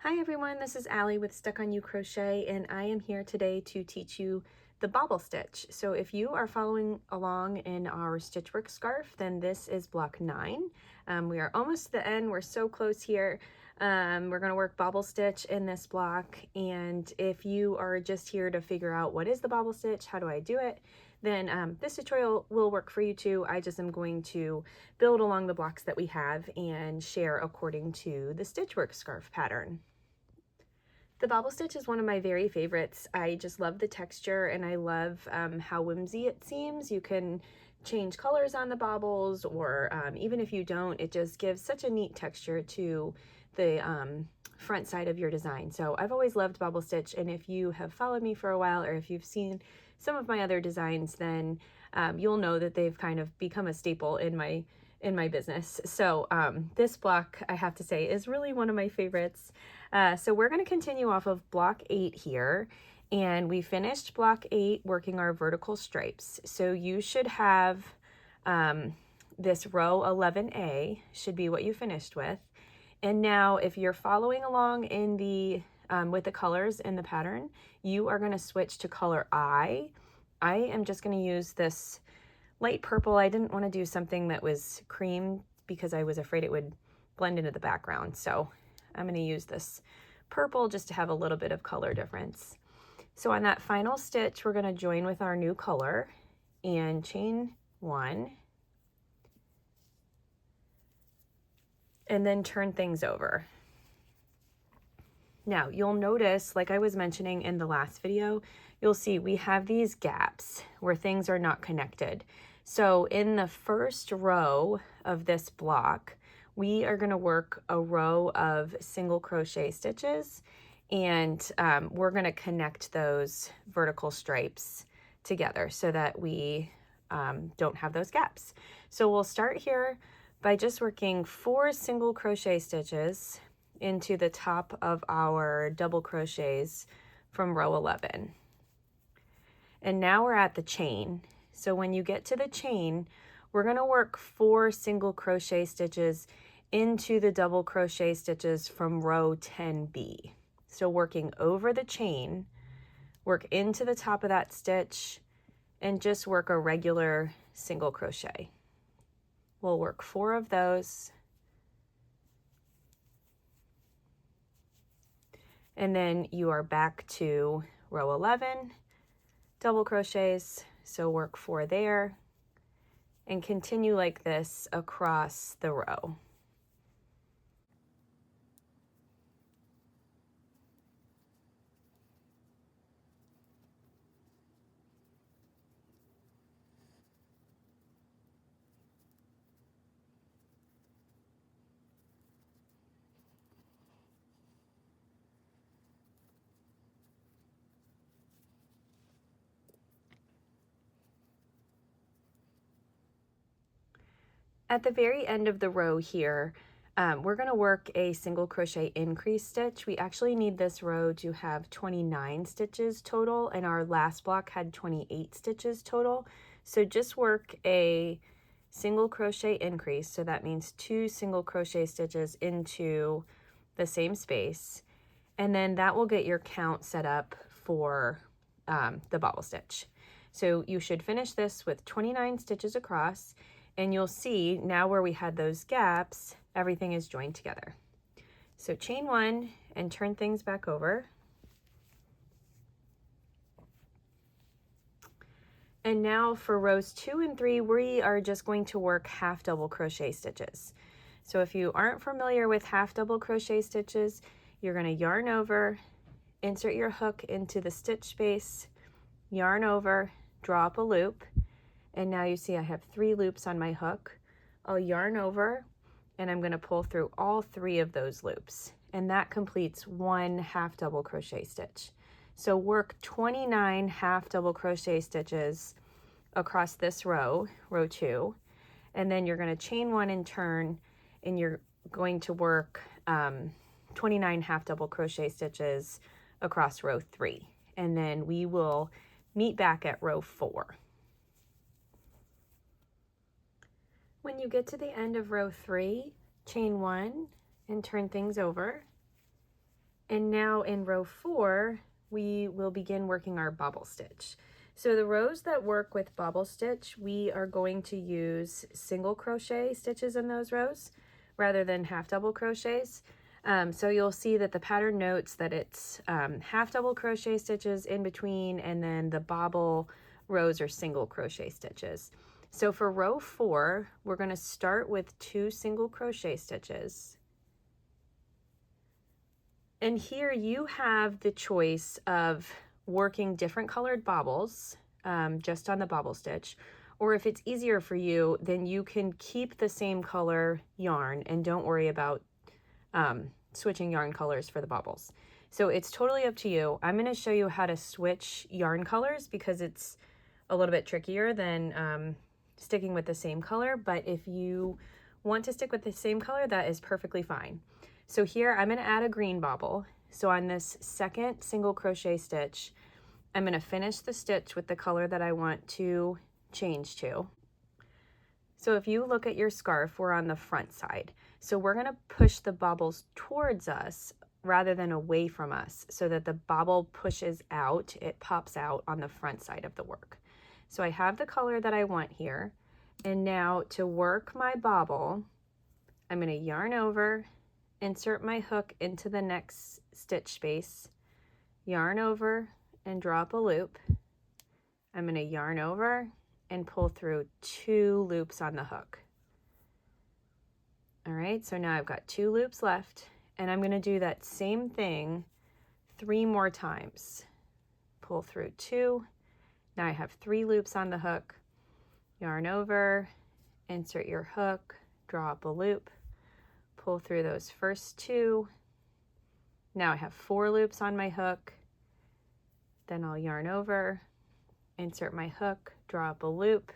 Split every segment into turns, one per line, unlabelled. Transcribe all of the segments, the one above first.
Hi everyone, this is Allie with Stuck on You Crochet, and I am here today to teach you the bobble stitch. So if you are following along in our Stitchwork Scarf, then this is block 9. We are almost to the end, we're so close here. We're going to work bobble stitch in this block, and if you are just here to figure out what is the bobble stitch, how do I do it, then this tutorial will work for you too. I just am going to build along the blocks that we have and share according to the Stitchwork Scarf pattern. The bobble stitch is one of my very favorites. I just love the texture, and I love how whimsy it seems. You can change colors on the bobbles, or even if you don't, it just gives such a neat texture to the front side of your design. So I've always loved bobble stitch, and if you have followed me for a while, or if you've seen some of my other designs, then you'll know that they've kind of become a staple in my business. So this block, I have to say, is really one of my favorites. So we're going to continue off of block 8 here, and we finished block 8 working our vertical stripes. So you should have this row 11A should be what you finished with. And now if you're following along in the with the colors in the pattern, you are going to switch to color I. I am just going to use this light purple. I didn't want to do something that was cream because I was afraid it would blend into the background. So I'm going to use this purple just to have a little bit of color difference. So on that final stitch, we're going to join with our new color and chain 1 and then turn things over. Now you'll notice, like I was mentioning in the last video, you'll see we have these gaps where things are not connected. So in the first row of this block, we are going to work a row of single crochet stitches, and we're going to connect those vertical stripes together so that we don't have those gaps. So we'll start here by just working 4 single crochet stitches into the top of our double crochets from row 11. And now we're at the chain. So when you get to the chain, we're going to work 4 single crochet stitches into the double crochet stitches from row 10B. So working over the chain, work into the top of that stitch, and just work a regular single crochet. We'll work 4 of those. And then you are back to row 11, double crochets, so work 4 there, and continue like this across the row. At the very end of the row here, we're going to work a single crochet increase stitch. We actually need this row to have 29 stitches total, and our last block had 28 stitches total. So just work a single crochet increase, so that means 2 single crochet stitches into the same space, and then that will get your count set up for the bobble stitch. So you should finish this with 29 stitches across, and you'll see now where we had those gaps, everything is joined together. So chain 1 and turn things back over. And now for rows 2 and 3, we are just going to work half double crochet stitches. So if you aren't familiar with half double crochet stitches, you're going to yarn over, insert your hook into the stitch space, yarn over, draw up a loop, and now you see I have 3 loops on my hook. I'll yarn over, and I'm going to pull through all 3 of those loops, and that completes 1 half double crochet stitch. So work 29 half double crochet stitches across this row, row 2, and then you're going to chain 1 and turn, and you're going to work 29 half double crochet stitches across row 3, and then we will meet back at row 4. When you get to the end of row 3, chain 1 and turn things over, And now in row 4, we will begin working our bobble stitch. So the rows that work with bobble stitch, we are going to use single crochet stitches in those rows rather than half double crochets. So you'll see that the pattern notes that it's half double crochet stitches in between, and then the bobble rows are single crochet stitches. So for row 4, we're going to start with 2 single crochet stitches. And here you have the choice of working different colored bobbles just on the bobble stitch, or if it's easier for you, then you can keep the same color yarn and don't worry about switching yarn colors for the bobbles. So it's totally up to you. I'm going to show you how to switch yarn colors because it's a little bit trickier than sticking with the same color, but if you want to stick with the same color, that is perfectly fine. So here I'm going to add a green bobble. So on this second single crochet stitch, I'm going to finish the stitch with the color that I want to change to. So if you look at your scarf, we're on the front side. So we're going to push the bobbles towards us rather than away from us so that the bobble pushes out, it pops out on the front side of the work. So I have the color that I want here. And now to work my bobble, I'm going to yarn over, insert my hook into the next stitch space, yarn over and drop a loop. I'm going to yarn over and pull through 2 loops on the hook. All right, so now I've got 2 loops left, and I'm going to do that same thing 3 more times. Pull through 2. Now I have 3 loops on the hook. Yarn over, insert your hook, drop a loop, pull through those first 2. Now I have 4 loops on my hook. Then I'll yarn over, insert my hook, drop a loop,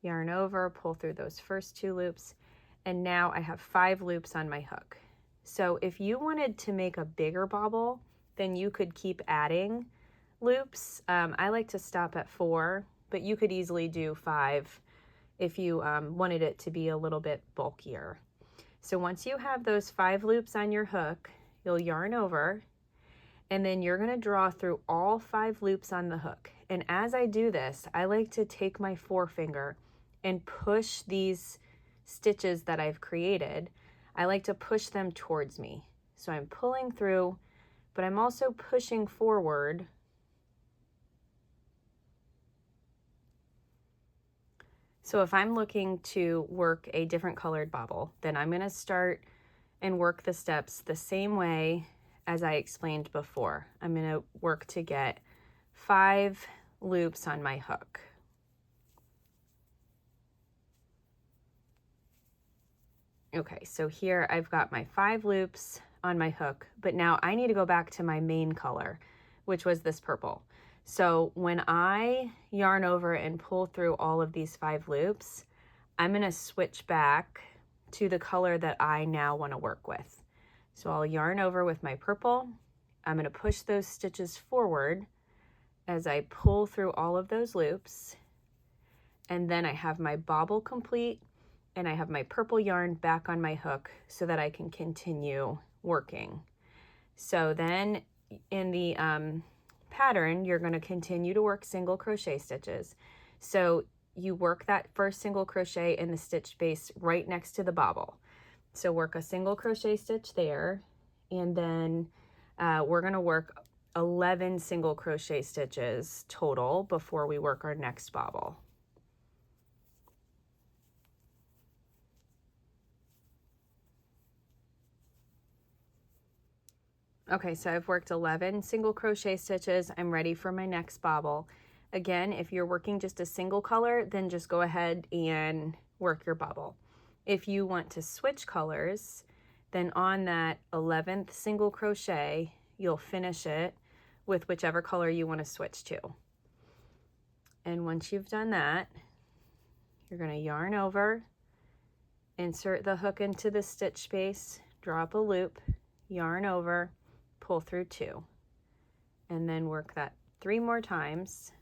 yarn over, pull through those first 2 loops, and now I have 5 loops on my hook. So if you wanted to make a bigger bobble, then you could keep adding loops. I like to stop at 4, but you could easily do 5 if you wanted it to be a little bit bulkier. So once you have those 5 loops on your hook, you'll yarn over, and then you're going to draw through all 5 loops on the hook. And as I do this, I like to take my forefinger and push these stitches that I've created. I like to push them towards me. So I'm pulling through, but I'm also pushing forward. So if I'm looking to work a different colored bobble, then I'm going to start and work the steps the same way as I explained before. I'm going to work to get 5 loops on my hook. Okay, so here I've got my 5 loops on my hook, but now I need to go back to my main color, which was this purple. So when I yarn over and pull through all of these 5 loops, I'm going to switch back to the color that I now want to work with. So I'll yarn over with my purple. I'm going to push those stitches forward as I pull through all of those loops. And then I have my bobble complete, and I have my purple yarn back on my hook so that I can continue working. So then in the pattern, you're going to continue to work single crochet stitches. So you work that first single crochet in the stitch space right next to the bobble. So work a single crochet stitch there, and then we're going to work 11 single crochet stitches total before we work our next bobble. Okay, so I've worked 11 single crochet stitches. I'm ready for my next bobble. Again, if you're working just a single color, then just go ahead and work your bobble. If you want to switch colors, then on that 11th single crochet, you'll finish it with whichever color you want to switch to. And once you've done that, you're going to yarn over, insert the hook into the stitch space, drop a loop, yarn over, pull through 2, and then work that 3 more times.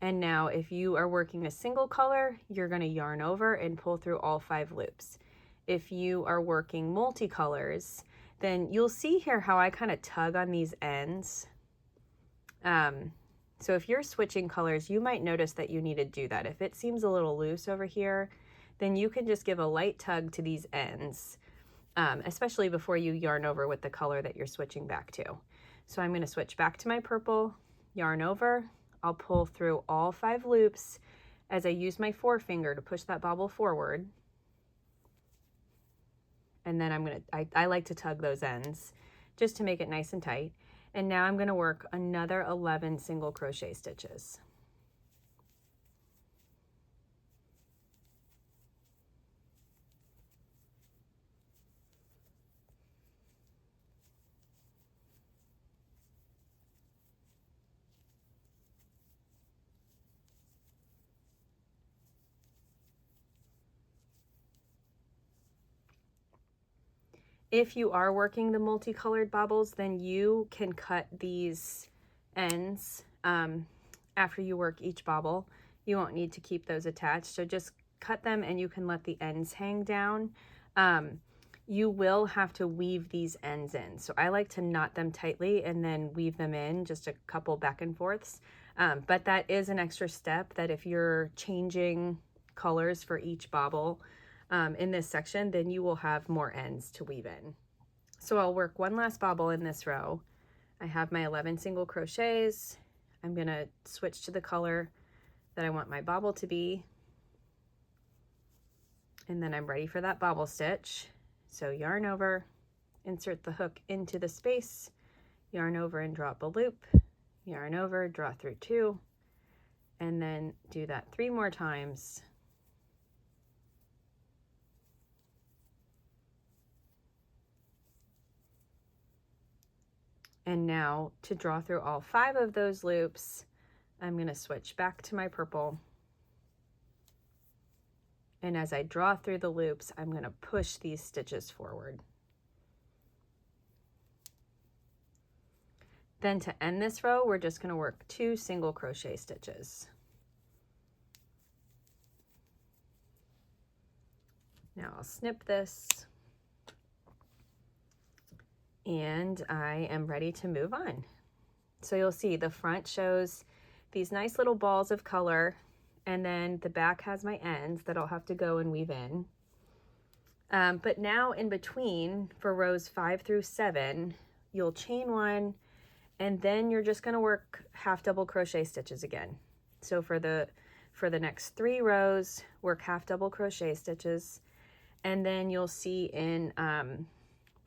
And now if you are working a single color, you're going to yarn over and pull through all 5 loops. If you are working multicolors, then you'll see here how I kind of tug on these ends. So if you're switching colors, you might notice that you need to do that. If it seems a little loose over here, then you can just give a light tug to these ends, especially before you yarn over with the color that you're switching back to. So I'm going to switch back to my purple, yarn over. I'll pull through all 5 loops as I use my forefinger to push that bobble forward. And then I like to tug those ends just to make it nice and tight. And now I'm going to work another 11 single crochet stitches. If you are working the multicolored bobbles, then you can cut these ends after you work each bobble. You won't need to keep those attached, so just cut them and you can let the ends hang down. You will have to weave these ends in, so I like to knot them tightly and then weave them in, just a couple back and forths. But that is an extra step that if you're changing colors for each bobble in this section, then you will have more ends to weave in. So I'll work one last bobble in this row. I have my 11 single crochets. I'm going to switch to the color that I want my bobble to be. And then I'm ready for that bobble stitch. So yarn over, insert the hook into the space, yarn over and drop a loop, yarn over, draw through 2, and then do that 3 more times. And now to draw through all 5 of those loops, I'm going to switch back to my purple. And as I draw through the loops, I'm going to push these stitches forward. Then to end this row, we're just going to work 2 single crochet stitches. Now I'll snip this. And I am ready to move on. So you'll see the front shows these nice little balls of color, and then the back has my ends that I'll have to go and weave in. But now in between, for rows 5 through 7, you'll chain 1, and then you're just going to work half double crochet stitches again. So for the next 3 rows, work half double crochet stitches, and then you'll see in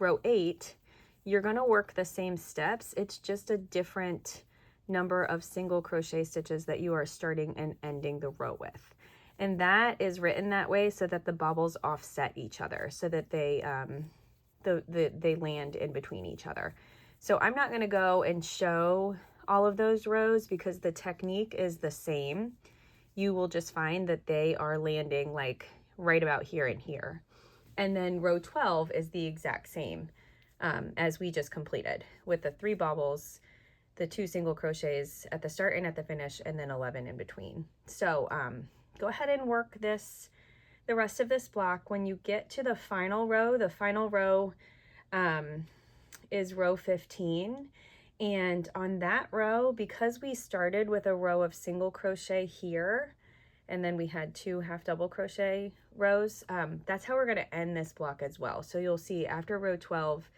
row 8, you're going to work the same steps. It's just a different number of single crochet stitches that you are starting and ending the row with. And that is written that way so that the bobbles offset each other, so that they land in between each other. So I'm not going to go and show all of those rows because the technique is the same. You will just find that they are landing like right about here and here. And then row 12 is the exact same as we just completed, with the 3 bobbles, the 2 single crochets at the start and at the finish, and then 11 in between. So go ahead and work the rest of this block. When you get to the final row is row 15. And on that row, because we started with a row of single crochet here, and then we had 2 half double crochet rows, that's how we're going to end this block as well. So you'll see after row 12,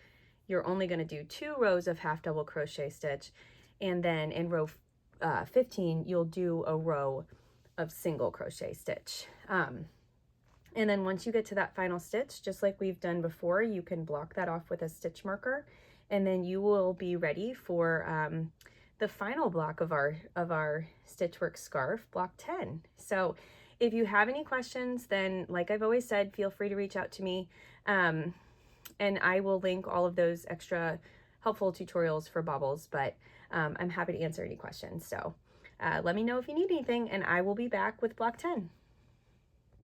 you're only going to do 2 rows of half double crochet stitch, and then in row 15 you'll do a row of single crochet stitch. And then once you get to that final stitch, just like we've done before, you can block that off with a stitch marker, and then you will be ready for the final block of our Stitchwork Scarf, block 10. So if you have any questions, then like I've always said, feel free to reach out to me. And I will link all of those extra helpful tutorials for bobbles, but I'm happy to answer any questions. So let me know if you need anything, and I will be back with block 10.